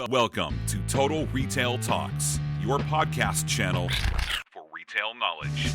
Welcome to Total Retail Talks, your podcast channel for retail knowledge.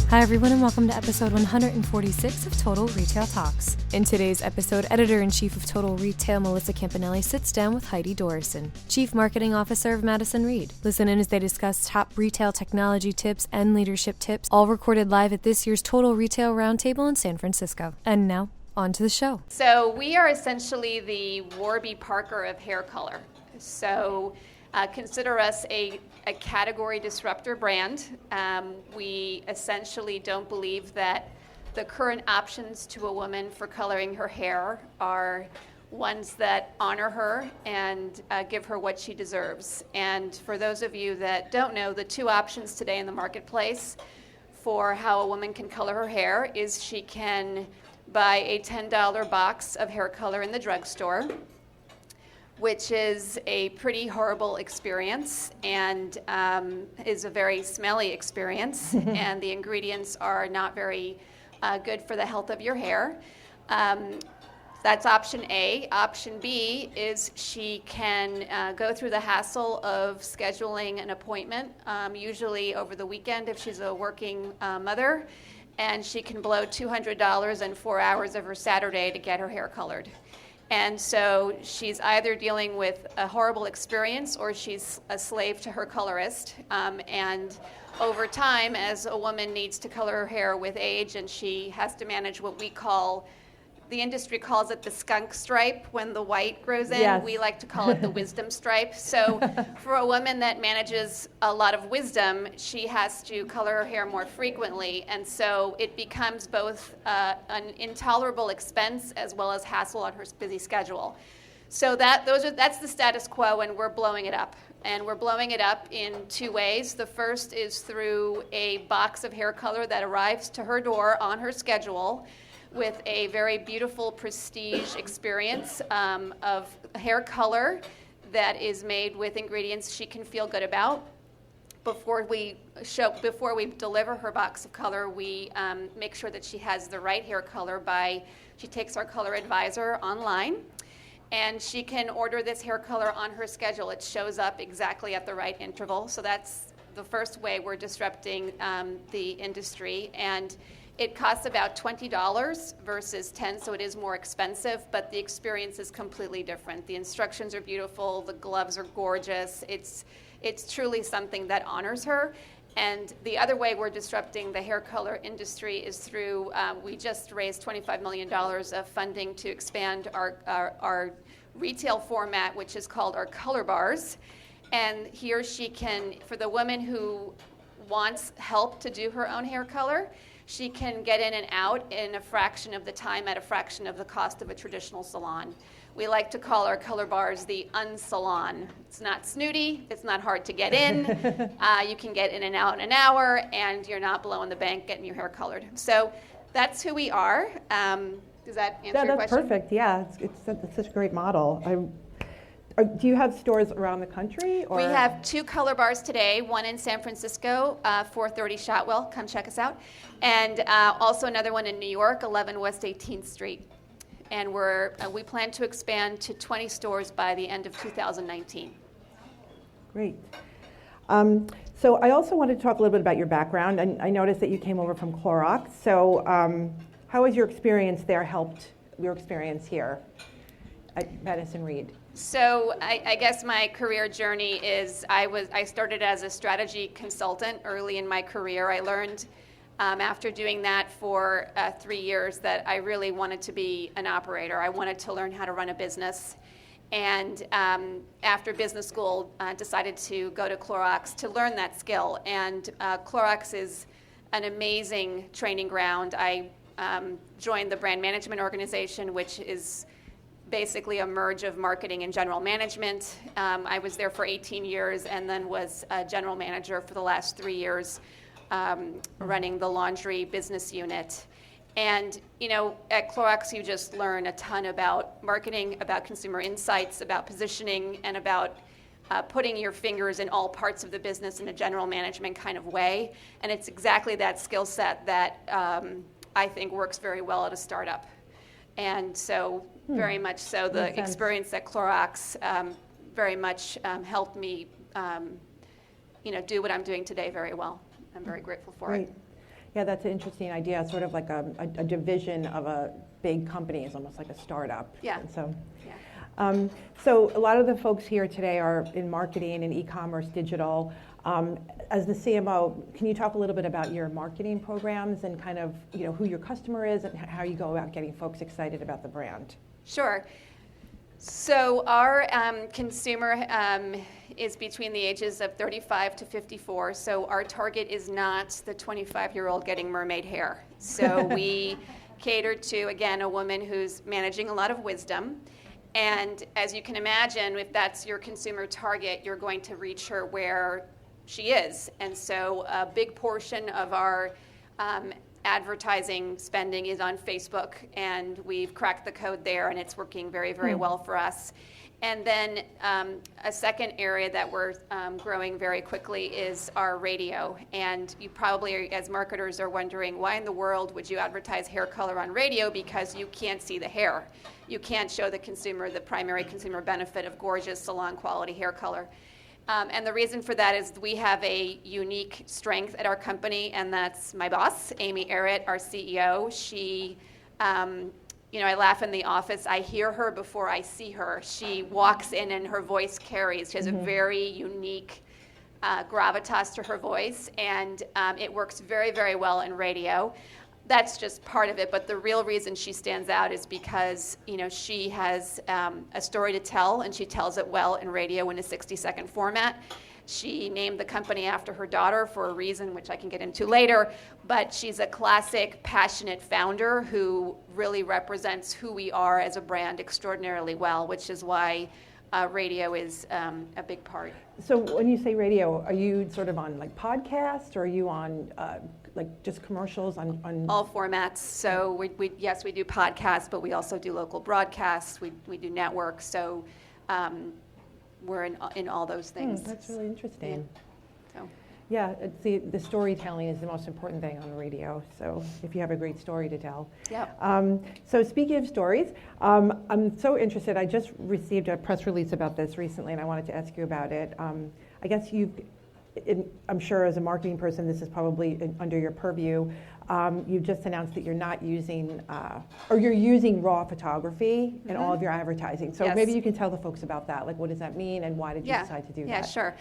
Hi everyone, and welcome to episode 146 of Total Retail Talks. In today's episode, Editor-in-Chief of Total Retail, Melissa Campanelli, sits down with Heidi Dorosin, Chief Marketing Officer of Madison Reed. Listen in as they discuss top retail technology tips and leadership tips, all recorded live at this year's Total Retail Roundtable in San Francisco. And now, on to the show. So we are essentially the Warby Parker of hair color. So consider us a category disruptor brand. We essentially don't believe that the current options to a woman for coloring her hair are ones that honor her and give her what she deserves. And for those of you that don't know, the two options today in the marketplace for how a woman can color her hair is she can buy a $10 box of hair color in the drugstore, which is a pretty horrible experience and is a very smelly experience, and the ingredients are not very good for the health of your hair. That's option A. Option B is she can go through the hassle of scheduling an appointment, usually over the weekend if she's a working mother, and she can blow $200 in 4 hours of her Saturday to get her hair colored. And so she's either dealing with a horrible experience or she's a slave to her colorist. And over time, as a woman needs to color her hair with age and she has to manage what the industry calls it the skunk stripe when the white grows in. Yes. We like to call it the wisdom stripe. So for a woman that manages a lot of wisdom, she has to color her hair more frequently. And so it becomes both an intolerable expense as well as hassle on her busy schedule. So that's the status quo, and we're blowing it up. And we're blowing it up in two ways. The first is through a box of hair color that arrives to her door on her schedule, with a very beautiful prestige experience of hair color that is made with ingredients she can feel good about. Before we deliver her box of color, we make sure that she has the right hair color she takes our color advisor online, and she can order this hair color on her schedule. It shows up exactly at the right interval. So that's the first way we're disrupting the industry. And it costs about $20 versus $10, so it is more expensive, but the experience is completely different. The instructions are beautiful, the gloves are gorgeous. It's truly something that honors her. And the other way we're disrupting the hair color industry is through, we just raised $25 million of funding to expand our retail format, which is called our color bars. And here she can, for the woman who wants help to do her own hair color, she can get in and out in a fraction of the time at a fraction of the cost of a traditional salon. We like to call our color bars the unsalon. It's not snooty, it's not hard to get in. You can get in and out in an hour, and you're not blowing the bank getting your hair colored. So that's who we are. Does that answer your question? That's perfect, yeah. It's such a great model. Do you have stores around the country? Or? We have two color bars today, one in San Francisco, 430 Shotwell, come check us out, and also another one in New York, 11 West 18th Street. And we plan to expand to 20 stores by the end of 2019. Great. So I also wanted to talk a little bit about your background. I noticed that you came over from Clorox. So how has your experience there helped your experience here at Madison Reed? So I guess my career journey is I started as a strategy consultant early in my career. I learned after doing that for 3 years that I really wanted to be an operator. I wanted to learn how to run a business. And after business school, decided to go to Clorox to learn that skill. And Clorox is an amazing training ground. I joined the brand management organization, which is basically a merge of marketing and general management. I was there for 18 years and then was a general manager for the last 3 years, running the laundry business unit. And, at Clorox, you just learn a ton about marketing, about consumer insights, about positioning, and about putting your fingers in all parts of the business in a general management kind of way. And it's exactly that skill set that I think works very well at a startup. And so very much so the Makes sense. experience at Clorox very much helped me do what I'm doing today very well. I'm very grateful for it. Yeah, that's an interesting idea. Sort of like a division of a big company is almost like a startup. Yeah. And so, Yeah. So a lot of the folks here today are in marketing and e-commerce, digital. As the CMO, can you talk a little bit about your marketing programs and kind of who your customer is and how you go about getting folks excited about the brand? Sure. So our consumer is between the ages of 35 to 54. So our target is not the 25-year-old getting mermaid hair. So we cater to, again, a woman who's managing a lot of wisdom. And as you can imagine, if that's your consumer target, you're going to reach her where she is. And so a big portion of our advertising spending is on Facebook, and we've cracked the code there, and it's working very, very well for us. And then a second area that we're growing very quickly is our radio. And you probably, as marketers, are wondering, why in the world would you advertise hair color on radio? Because you can't see the hair. You can't show the consumer the primary consumer benefit of gorgeous salon quality hair color. And the reason for that is we have a unique strength at our company, and that's my boss, Amy Errett, our CEO. She, I laugh in the office. I hear her before I see her. She walks in and her voice carries. She has a very unique gravitas to her voice, and it works very, very well in radio. That's just part of it, but the real reason she stands out is because, she has a story to tell, and she tells it well in radio in a 60-second format. She named the company after her daughter for a reason, which I can get into later, but she's a classic, passionate founder who really represents who we are as a brand extraordinarily well, which is why radio is a big part. So when you say radio, are you sort of on like podcasts, or are you on just commercials on all formats? So we yes, we do podcasts, but we also do local broadcasts. We do networks. So we're in all those things. That's really interesting. Yeah. So. Yeah, it's the storytelling is the most important thing on the radio. So if you have a great story to tell. Yeah. So speaking of stories, I'm so interested. I just received a press release about this recently, and I wanted to ask you about it. I guess I'm sure as a marketing person, this is probably under your purview. You've just announced that you're not using, or you're using raw photography in all of your advertising. So maybe you can tell the folks about that. Like, what does that mean, and why did you decide to do that? Yeah, sure.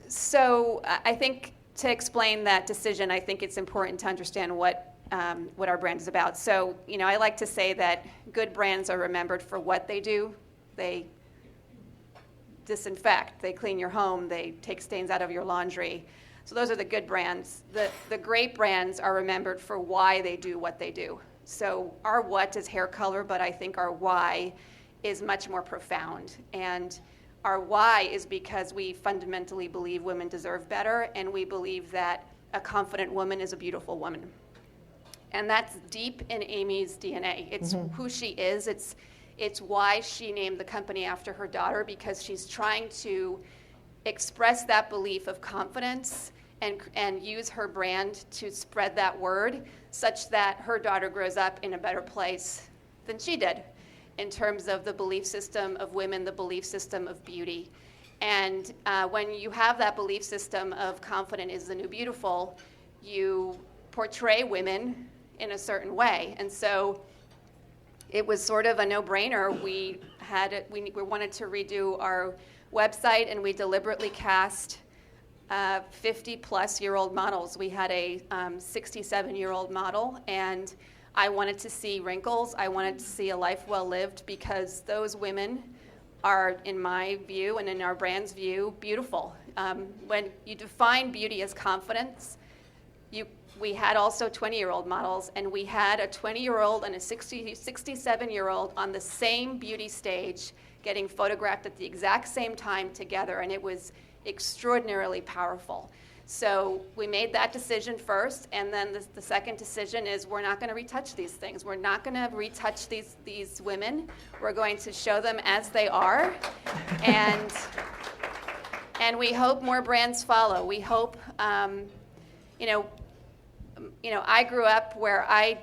So I think to explain that decision, I think it's important to understand what our brand is about. So, I like to say that good brands are remembered for what they do. They disinfect, they clean your home, they take stains out of your laundry. So those are the good brands. The great brands are remembered for why they do what they do. So our what is hair color, but I think our why is much more profound. And our why is because we fundamentally believe women deserve better, and we believe that a confident woman is a beautiful woman. And that's deep in Amy's DNA. It's who she is. It's why she named the company after her daughter, because she's trying to express that belief of confidence and use her brand to spread that word such that her daughter grows up in a better place than she did in terms of the belief system of women, the belief system of beauty. And when you have that belief system of confident is the new beautiful, you portray women in a certain way. And so it was sort of a no-brainer. We wanted to redo our website, and we deliberately cast 50-plus-year-old models. We had a 67-year-old model, and I wanted to see wrinkles. I wanted to see a life well lived, because those women are, in my view and in our brand's view, beautiful. When you define beauty as confidence, we had also 20-year-old models, and we had a 20-year-old and a 67-year-old on the same beauty stage getting photographed at the exact same time together, and it was extraordinarily powerful. So we made that decision first, and then the second decision is we're not going to retouch these things. We're not going to retouch these women. We're going to show them as they are, and we hope more brands follow. We hope, I grew up where I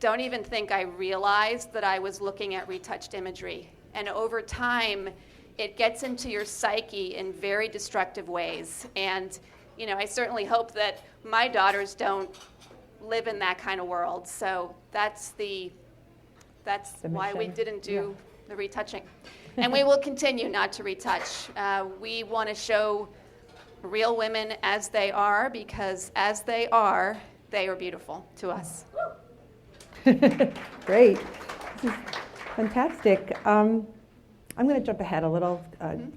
don't even think I realized that I was looking at retouched imagery. And over time, it gets into your psyche in very destructive ways. And, you know, I certainly hope that my daughters don't live in that kind of world. So that's why we didn't do the retouching. And we will continue not to retouch. We want to show real women as they are, because as they are beautiful to us. Great. This is fantastic. I'm going to jump ahead a little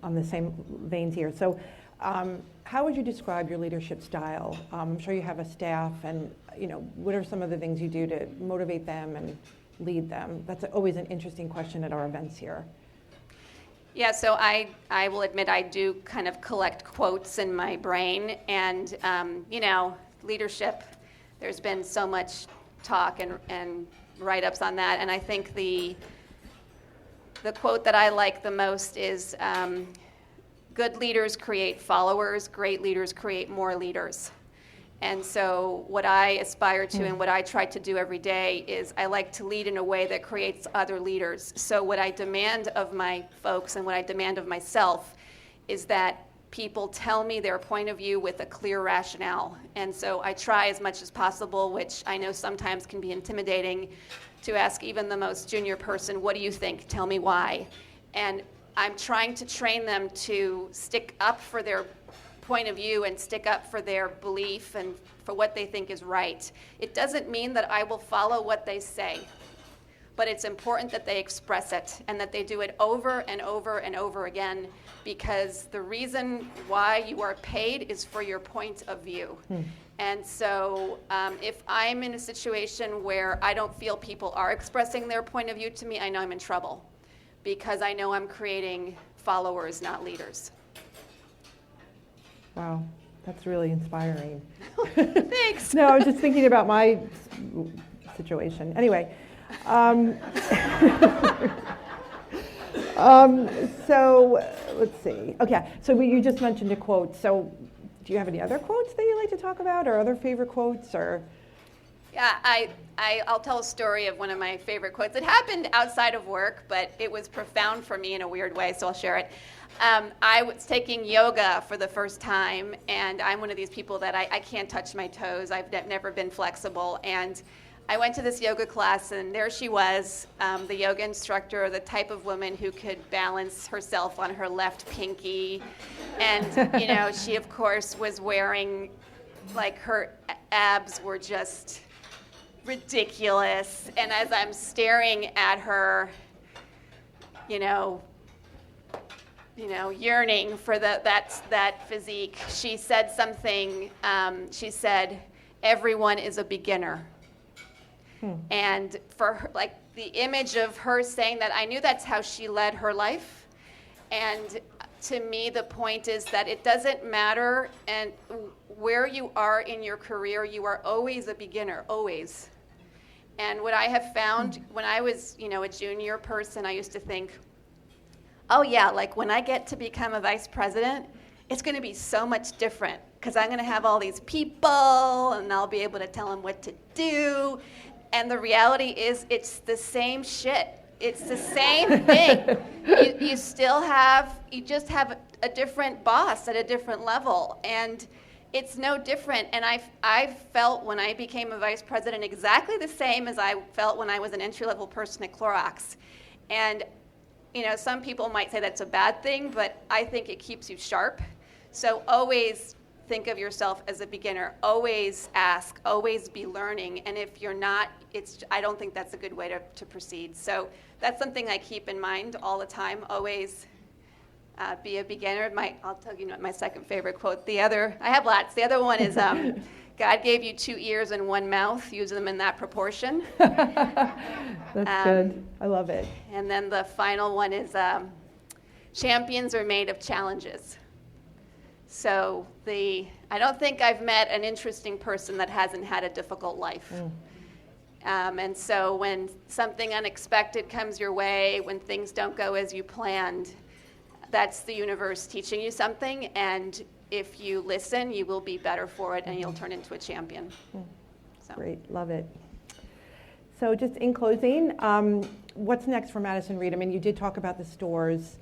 on the same veins here. So how would you describe your leadership style? I'm sure you have a staff, and you know, what are some of the things you do to motivate them and lead them? That's always an interesting question at our events here. Yeah, so I will admit I do kind of collect quotes in my brain, and you know, leadership, there's been so much talk and write-ups on that, and I think the quote that I like the most is, good leaders create followers, great leaders create more leaders. And so what I aspire to and what I try to do every day is I like to lead in a way that creates other leaders. So what I demand of my folks and what I demand of myself is that people tell me their point of view with a clear rationale. And so I try as much as possible, which I know sometimes can be intimidating, to ask even the most junior person, what do you think? Tell me why. And I'm trying to train them to stick up for their point of view and stick up for their belief and for what they think is right. It doesn't mean that I will follow what they say, but it's important that they express it and that they do it over and over and over again, because the reason why you are paid is for your point of view. And so if I'm in a situation where I don't feel people are expressing their point of view to me, I know I'm in trouble, because I know I'm creating followers, not leaders. Wow, that's really inspiring. Thanks. No, I was just thinking about my situation. Anyway, so let's see. Okay, so you just mentioned a quote. So do you have any other quotes that you like to talk about, or other favorite quotes, or? Yeah, I'll tell a story of one of my favorite quotes. It happened outside of work, but it was profound for me in a weird way, so I'll share it. I was taking yoga for the first time, and I'm one of these people that I can't touch my toes. I've never been flexible, and I went to this yoga class, and there she was, the yoga instructor, the type of woman who could balance herself on her left pinky, and you know, she of course was wearing, like, her abs were just ridiculous, and as I'm staring at her, you know, yearning for that physique, she said something. She said, "Everyone is a beginner." And for her, like, the image of her saying that, I knew that's how she led her life. And to me, the point is that it doesn't matter and where you are in your career, you are always a beginner, always. And what I have found when I was, you know, a junior person, I used to think, oh yeah, like when I get to become a vice president, it's going to be so much different because I'm going to have all these people and I'll be able to tell them what to do. And the reality is it's the same shit. It's the same thing. You just have a different boss at a different level. And it's no different. And I felt when I became a vice president exactly the same as I felt when I was an entry-level person at Clorox. And you know, some people might say that's a bad thing, but I think it keeps you sharp. So always think of yourself as a beginner. Always ask, always be learning. And if you're not, I don't think that's a good way to proceed. So that's something I keep in mind all the time. Always be a beginner. I'll tell you my second favorite quote. I have lots. The other one is, God gave you 2 ears and 1 mouth. Use them in that proportion. That's good. I love it. And then the final one is, champions are made of challenges. So I don't think I've met an interesting person that hasn't had a difficult life. And so when something unexpected comes your way, when things don't go as you planned, that's the universe teaching you something. And if you listen, you will be better for it, and you'll turn into a champion. So. Great, love it. So just in closing, what's next for Madison Reed? I mean, you did talk about the stores.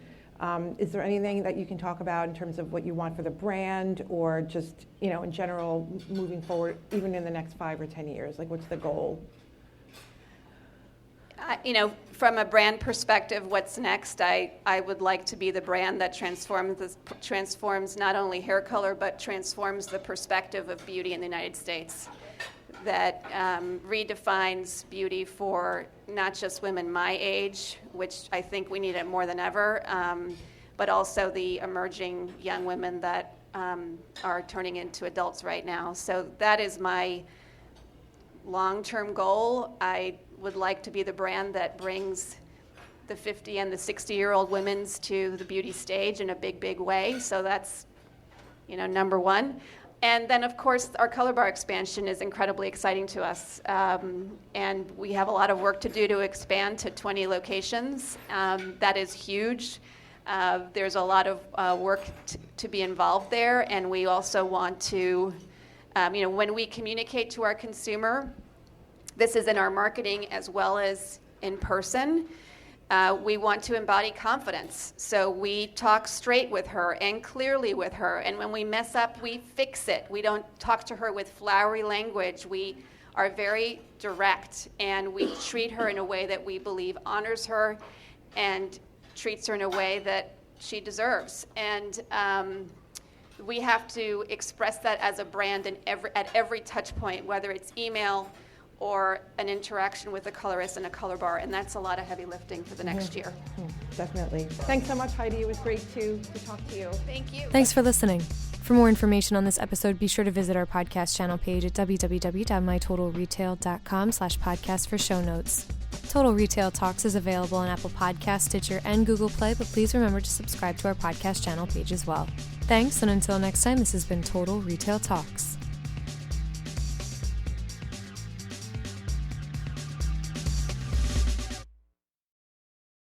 Is there anything that you can talk about in terms of what you want for the brand, or just, in general, moving forward, even in the next 5 or 10 years? Like, what's the goal? From a brand perspective, what's next? I would like to be the brand that transforms not only hair color, but transforms the perspective of beauty in the United States. That redefines beauty for not just women my age, which I think we need it more than ever, but also the emerging young women that are turning into adults right now. So that is my long-term goal. I would like to be the brand that brings the 50 and the 60-year-old women to the beauty stage in a big, big way. So that's, number one. And then, of course, our color bar expansion is incredibly exciting to us. And we have a lot of work to do to expand to 20 locations. That is huge. There's a lot of work to be involved there. And we also want to, when we communicate to our consumer, this is in our marketing as well as in person. We want to embody confidence. So we talk straight with her and clearly with her. And when we mess up, we fix it. We don't talk to her with flowery language. We are very direct, and we treat her in a way that we believe honors her and treats her in a way that she deserves. And we have to express that as a brand at every touch point, whether it's email or an interaction with a colorist and a color bar, and that's a lot of heavy lifting for the next year. Definitely. Thanks so much, Heidi. It was great to talk to you. Thank you. Thanks for listening. For more information on this episode, be sure to visit our podcast channel page at www.mytotalretail.com/podcast for show notes. Total Retail Talks is available on Apple Podcasts, Stitcher, and Google Play, but please remember to subscribe to our podcast channel page as well. Thanks, and until next time, this has been Total Retail Talks.